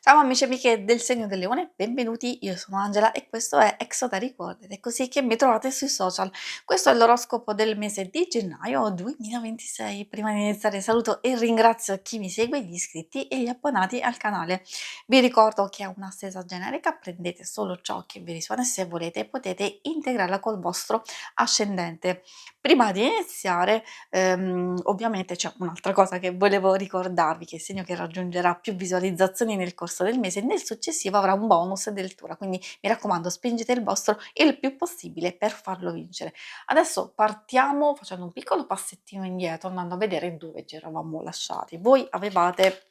Ciao amici e amiche del segno del leone, benvenuti, io sono Angela e questo è Exoda Record ed è così che mi trovate sui social. Questo è l'oroscopo del mese di gennaio 2026. Prima di iniziare saluto e ringrazio chi mi segue, gli iscritti e gli abbonati al canale. Vi ricordo che è una stesa generica, prendete solo ciò che vi risuona e se volete potete integrarla col vostro ascendente. Prima di iniziare ovviamente c'è un'altra cosa che volevo ricordarvi, che è il segno che raggiungerà più visualizzazioni nel corso del mese, nel successivo avrà un bonus di lettura, quindi mi raccomando spingete il vostro il più possibile per farlo vincere. Adesso partiamo facendo un piccolo passettino indietro, andando a vedere dove ci eravamo lasciati. Voi avevate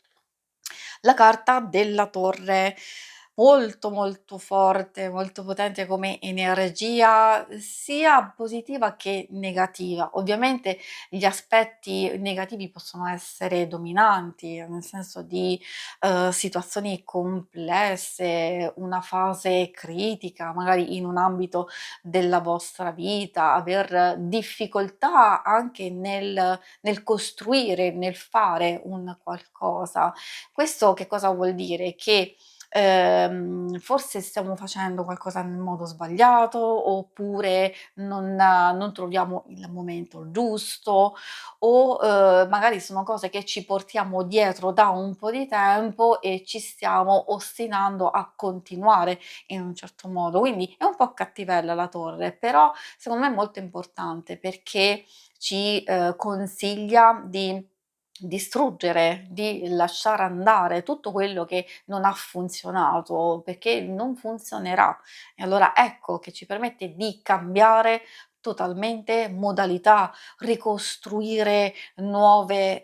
la carta della torre, molto, molto forte, molto potente come energia, sia positiva che negativa. Ovviamente gli aspetti negativi possono essere dominanti, nel senso di, situazioni complesse, una fase critica, magari in un ambito della vostra vita, aver difficoltà anche nel costruire, nel fare un qualcosa. Questo che cosa vuol dire? Che, forse stiamo facendo qualcosa nel modo sbagliato, oppure non troviamo il momento giusto, o, magari sono cose che ci portiamo dietro da un po' di tempo e ci stiamo ostinando a continuare in un certo modo. Quindi è un po' cattivella la torre, però secondo me è molto importante perché ci, consiglia di distruggere, di lasciare andare tutto quello che non ha funzionato, perché non funzionerà. E allora ecco che ci permette di cambiare totalmente modalità, ricostruire nuove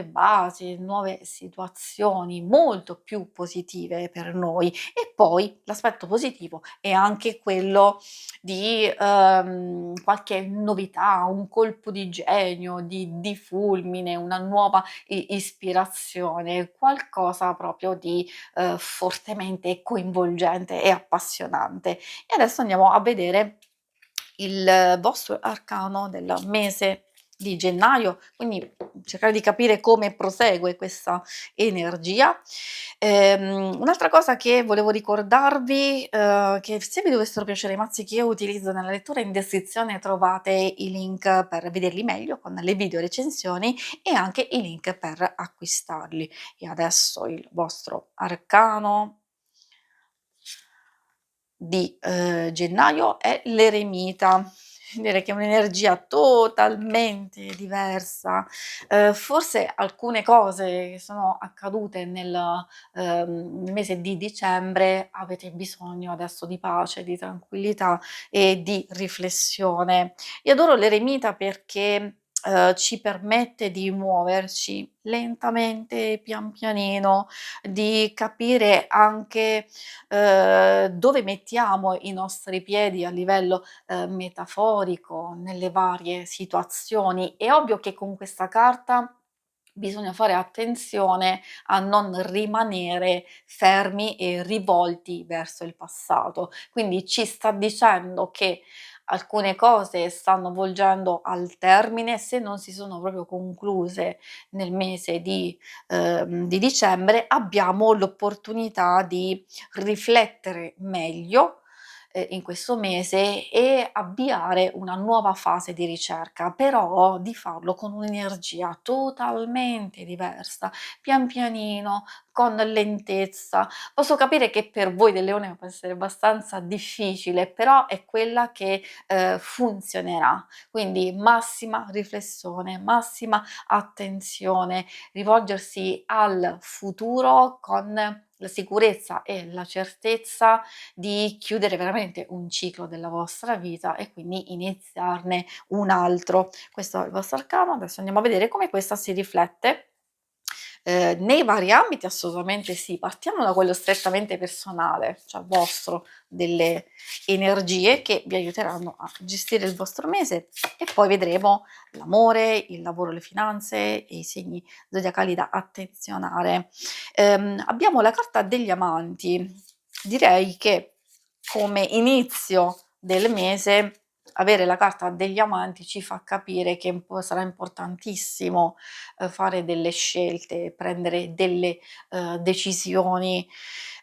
basi, nuove situazioni molto più positive per noi. E poi l'aspetto positivo è anche quello di, qualche novità, un colpo di genio, di fulmine, una nuova ispirazione, qualcosa proprio di, fortemente coinvolgente e appassionante. E adesso andiamo a vedere il vostro arcano del mese di gennaio, quindi cercare di capire come prosegue questa energia. Un'altra cosa che volevo ricordarvi, che se vi dovessero piacere i mazzi che io utilizzo nella lettura, in descrizione trovate i link per vederli meglio con le video recensioni e anche i link per acquistarli. E adesso il vostro arcano di, gennaio è l'eremita. Direi che è un'energia totalmente diversa. Forse alcune cose che sono accadute nel mese di dicembre avete bisogno adesso di pace, di tranquillità e di riflessione. Io adoro l'eremita perché, ci permette di muoverci lentamente, pian pianino, di capire anche dove mettiamo i nostri piedi a livello, metaforico nelle varie situazioni. È ovvio che con questa carta bisogna fare attenzione a non rimanere fermi e rivolti verso il passato. Quindi ci sta dicendo che alcune cose stanno volgendo al termine, se non si sono proprio concluse nel mese di dicembre, abbiamo l'opportunità di riflettere meglio, in questo mese e avviare una nuova fase di ricerca, però di farlo con un'energia totalmente diversa, pian pianino, con lentezza. Posso capire che per voi del leone può essere abbastanza difficile, però è quella che, funzionerà. Quindi massima riflessione, massima attenzione, rivolgersi al futuro con la sicurezza e la certezza di chiudere veramente un ciclo della vostra vita e quindi iniziarne un altro. Questo è il vostro arcano, adesso andiamo a vedere come questa si riflette nei vari ambiti assolutamente sì. Partiamo da quello strettamente personale, cioè vostro, delle energie che vi aiuteranno a gestire il vostro mese e poi vedremo l'amore, il lavoro, le finanze e i segni zodiacali da attenzionare. Abbiamo la carta degli amanti. Direi che come inizio del mese avere la carta degli amanti ci fa capire che sarà importantissimo, fare delle scelte, prendere delle, decisioni,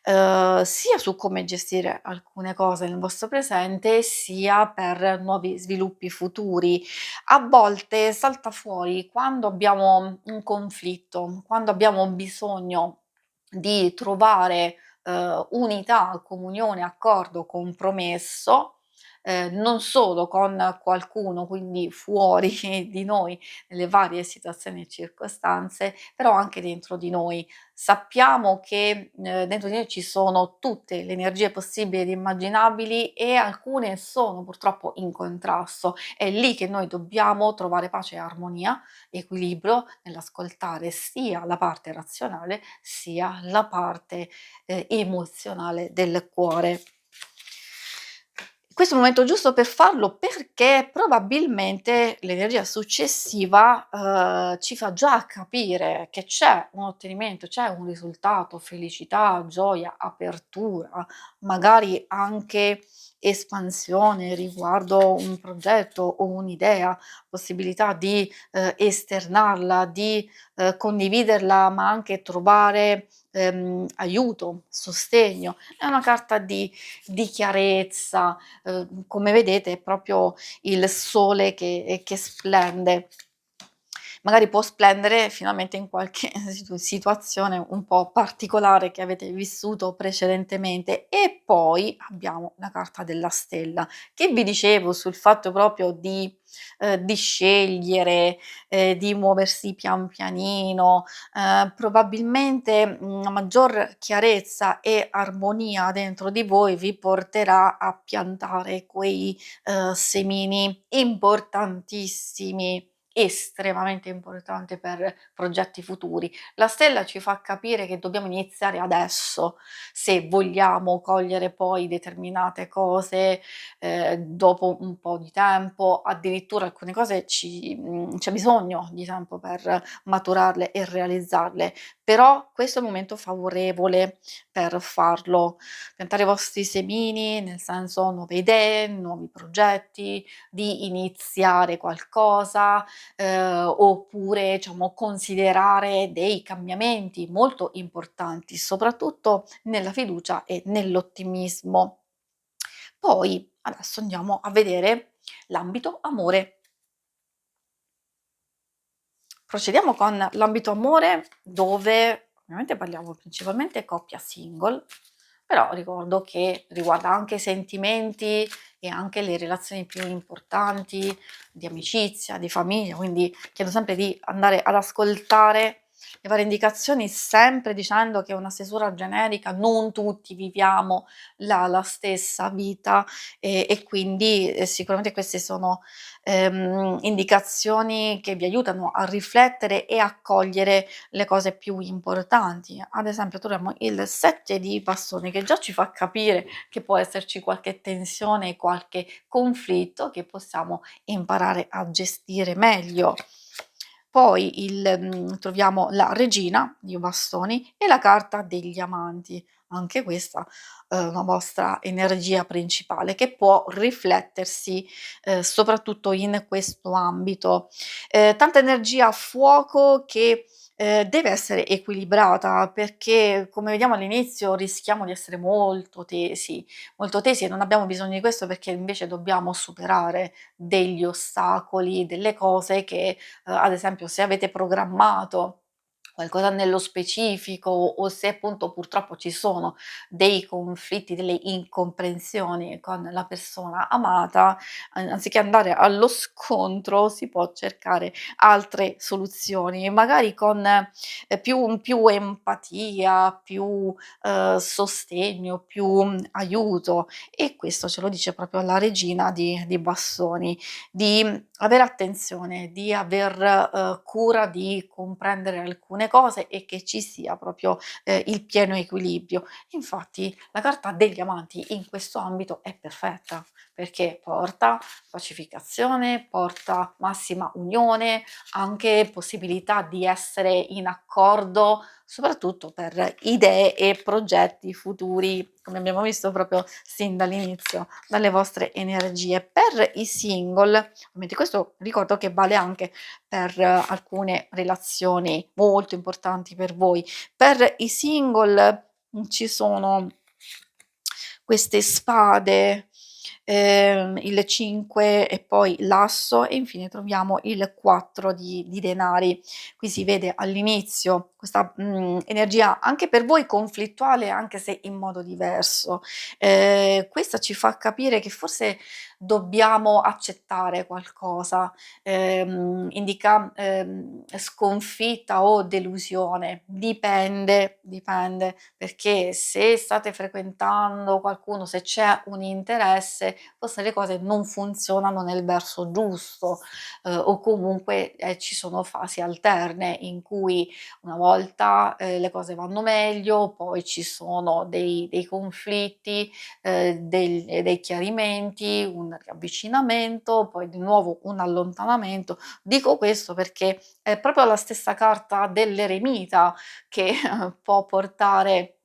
sia su come gestire alcune cose nel vostro presente, sia per nuovi sviluppi futuri. A volte salta fuori quando abbiamo un conflitto, quando abbiamo bisogno di trovare, unità, comunione, accordo, compromesso, non solo con qualcuno, quindi fuori di noi, nelle varie situazioni e circostanze, però anche dentro di noi. Sappiamo che, dentro di noi ci sono tutte le energie possibili ed immaginabili e alcune sono purtroppo in contrasto. È lì che noi dobbiamo trovare pace e armonia, equilibrio nell'ascoltare sia la parte razionale, sia la parte, emozionale del cuore. Questo è il momento giusto per farlo perché probabilmente l'energia successiva, ci fa già capire che c'è un ottenimento, c'è un risultato, felicità, gioia, apertura, magari anche espansione riguardo un progetto o un'idea, possibilità di, esternarla, di, condividerla, ma anche trovare, aiuto, sostegno. È una carta di chiarezza, come vedete è proprio il sole che splende. Magari può splendere finalmente in qualche situazione un po' particolare che avete vissuto precedentemente. E poi abbiamo la carta della stella, che vi dicevo sul fatto proprio di scegliere, di muoversi pian pianino, probabilmente, una maggior chiarezza e armonia dentro di voi vi porterà a piantare quei, semini importantissimi, estremamente importante per progetti futuri. La stella ci fa capire che dobbiamo iniziare adesso, se vogliamo cogliere poi determinate cose, dopo un po' di tempo, addirittura alcune cose c'è bisogno di tempo per maturarle e realizzarle, però questo è il momento favorevole per farlo. Piantare i vostri semini, nel senso nuove idee, nuovi progetti, di iniziare qualcosa, oppure diciamo considerare dei cambiamenti molto importanti, soprattutto nella fiducia e nell'ottimismo. Poi adesso andiamo a vedere l'ambito amore. Procediamo con l'ambito amore dove ovviamente parliamo principalmente coppia single, però ricordo che riguarda anche i sentimenti e anche le relazioni più importanti di amicizia, di famiglia, quindi chiedo sempre di andare ad ascoltare le varie indicazioni, sempre dicendo che è una stesura generica, non tutti viviamo la stessa vita e quindi, sicuramente queste sono indicazioni che vi aiutano a riflettere e a cogliere le cose più importanti. Ad esempio troviamo il 7 di bastoni che già ci fa capire che può esserci qualche tensione, qualche conflitto che possiamo imparare a gestire meglio. Poi troviamo la regina di bastoni e la carta degli amanti. Anche questa è una vostra energia principale che può riflettersi, soprattutto in questo ambito. Tanta energia a fuoco che, deve essere equilibrata perché, come vediamo all'inizio, rischiamo di essere molto tesi e non abbiamo bisogno di questo perché invece dobbiamo superare degli ostacoli, delle cose che, ad esempio se avete programmato qualcosa nello specifico o se appunto purtroppo ci sono dei conflitti, delle incomprensioni con la persona amata, anziché andare allo scontro si può cercare altre soluzioni, magari con, più empatia, più, sostegno, più, aiuto e questo ce lo dice proprio la regina di bastoni, di avere attenzione, di aver, cura di comprendere alcune cose e che ci sia proprio, il pieno equilibrio. Infatti la carta degli amanti in questo ambito è perfetta, perché porta pacificazione, porta massima unione, anche possibilità di essere in accordo, soprattutto per idee e progetti futuri, come abbiamo visto proprio sin dall'inizio, dalle vostre energie. Per i single, ovviamente questo ricordo che vale anche per alcune relazioni molto importanti per voi. Per i single ci sono queste spade, il 5 e poi l'asso e infine troviamo il 4 di denari. Qui si vede all'inizio questa, energia anche per voi conflittuale, anche se in modo diverso. Questa ci fa capire che forse dobbiamo accettare qualcosa, indica, sconfitta o delusione, dipende, perché se state frequentando qualcuno, se c'è un interesse, forse le cose non funzionano nel verso giusto, o comunque, ci sono fasi alterne in cui una volta, le cose vanno meglio, poi ci sono dei conflitti, dei chiarimenti, un riavvicinamento, poi di nuovo un allontanamento. Dico questo perché è proprio la stessa carta dell'eremita che può portare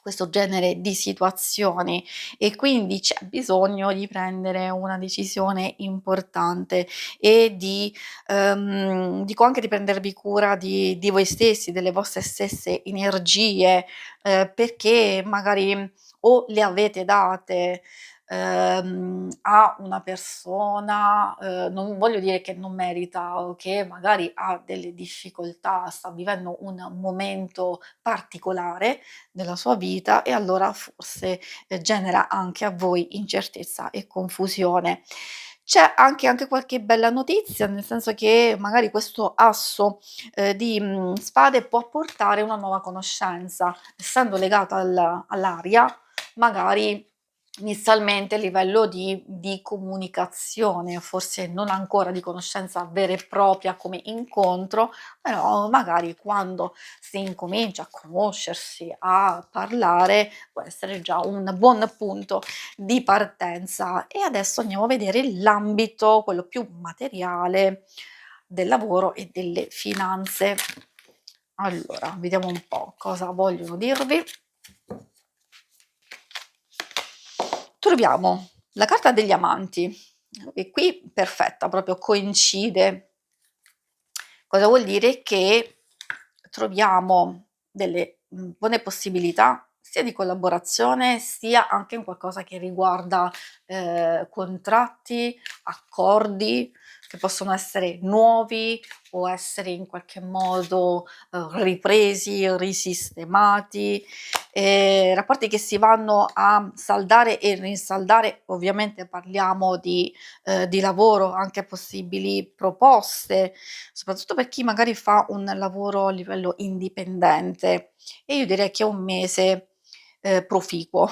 questo genere di situazioni e quindi c'è bisogno di prendere una decisione importante e dico anche di prendervi cura di voi stessi, delle vostre stesse energie, perché magari o le avete date, a una persona, non voglio dire che non merita o che magari ha delle difficoltà, sta vivendo un momento particolare della sua vita e allora forse, genera anche a voi incertezza e confusione. C'è anche qualche bella notizia, nel senso che magari questo asso, di, spade può portare una nuova conoscenza, essendo legata all'aria, magari inizialmente a livello di comunicazione, forse non ancora di conoscenza vera e propria come incontro, però magari quando si incomincia a conoscersi, a parlare, può essere già un buon punto di partenza. E adesso andiamo a vedere l'ambito, quello più materiale del lavoro e delle finanze. Allora, vediamo un po' cosa vogliono dirvi. Troviamo la carta degli amanti e qui perfetta, proprio coincide. Cosa vuol dire? Che troviamo delle, buone possibilità sia di collaborazione, sia anche in qualcosa che riguarda, contratti, accordi che possono essere nuovi o essere in qualche modo, ripresi, risistemati, rapporti che si vanno a saldare e rinsaldare. Ovviamente parliamo di lavoro, anche possibili proposte, soprattutto per chi magari fa un lavoro a livello indipendente e io direi che è un mese, proficuo,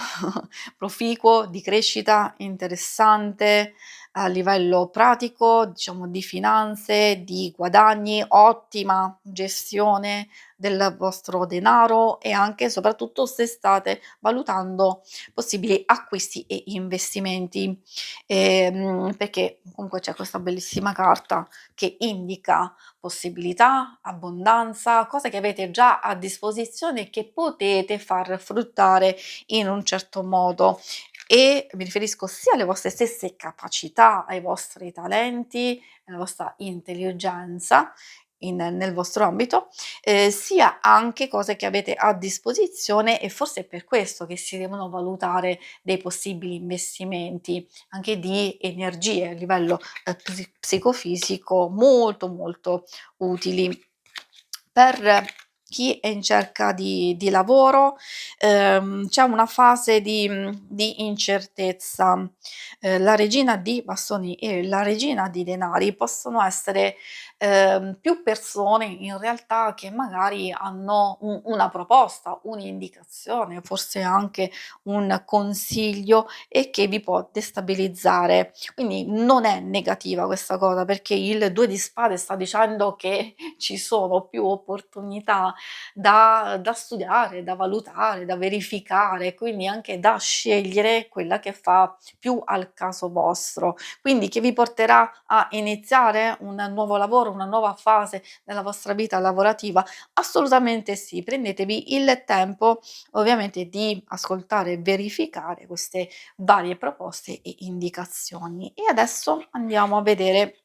proficuo di crescita, interessante a livello pratico, diciamo di finanze, di guadagni, ottima gestione del vostro denaro e anche e soprattutto se state valutando possibili acquisti e investimenti, perché comunque c'è questa bellissima carta che indica possibilità, abbondanza, cose che avete già a disposizione e che potete far fruttare in un certo modo. E mi riferisco sia alle vostre stesse capacità, ai vostri talenti, alla vostra intelligenza nel vostro ambito, sia anche cose che avete a disposizione e forse è per questo che si devono valutare dei possibili investimenti, anche di energie a livello, psicofisico molto, molto utili. Per chi è in cerca di lavoro, c'è una fase di incertezza. La regina di bastoni e la regina di denari possono essere, più persone in realtà che magari hanno una proposta, un'indicazione, forse anche un consiglio e che vi può destabilizzare. Quindi non è negativa questa cosa, perché il 2 di spade sta dicendo che ci sono più opportunità da studiare, da valutare, da verificare, quindi anche da scegliere quella che fa più al caso vostro. Quindi che vi porterà a iniziare un nuovo lavoro, una nuova fase nella vostra vita lavorativa? Assolutamente sì, prendetevi il tempo ovviamente di ascoltare e verificare queste varie proposte e indicazioni. E adesso andiamo a vedere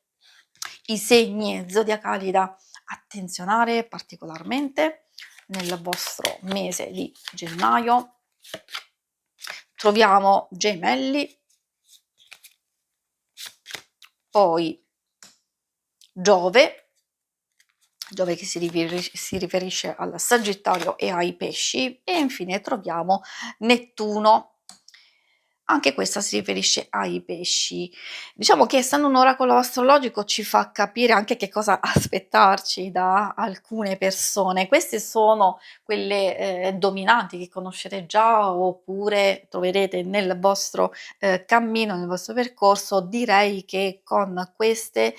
i segni zodiacali da attenzionare particolarmente nel vostro mese di gennaio. Troviamo Gemelli, poi Giove, Giove che si riferisce al Sagittario e ai Pesci, e infine troviamo Nettuno. Anche questa si riferisce ai pesci. Diciamo che essendo un oracolo astrologico ci fa capire anche che cosa aspettarci da alcune persone. Queste sono quelle, dominanti che conoscete già oppure troverete nel vostro, cammino, nel vostro percorso. Direi che con queste,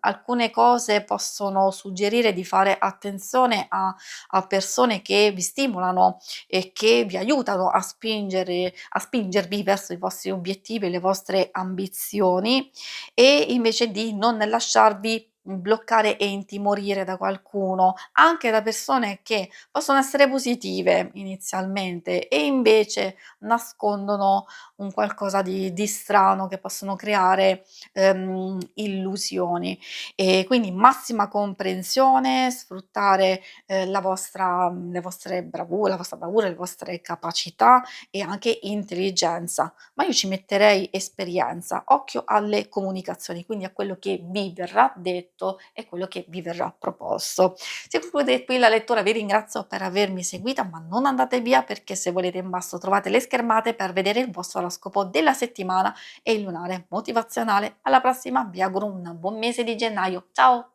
alcune cose possono suggerire di fare attenzione a persone che vi stimolano e che vi aiutano a spingervi verso i vostri obiettivi e le vostre ambizioni, e invece di non lasciarvi bloccare e intimorire da qualcuno, anche da persone che possono essere positive inizialmente e invece nascondono un qualcosa di strano, che possono creare, illusioni. E quindi massima comprensione, sfruttare le vostre la vostra bravura, le vostre capacità e anche intelligenza, ma io ci metterei esperienza. Occhio alle comunicazioni, quindi a quello che vi verrà detto e quello che vi verrà proposto. Si conclude qui la lettura, vi ringrazio per avermi seguita, ma non andate via, perché se volete in basso trovate le schermate per vedere il vostro oroscopo della settimana e il lunare motivazionale. Alla prossima, vi auguro un buon mese di gennaio. Ciao!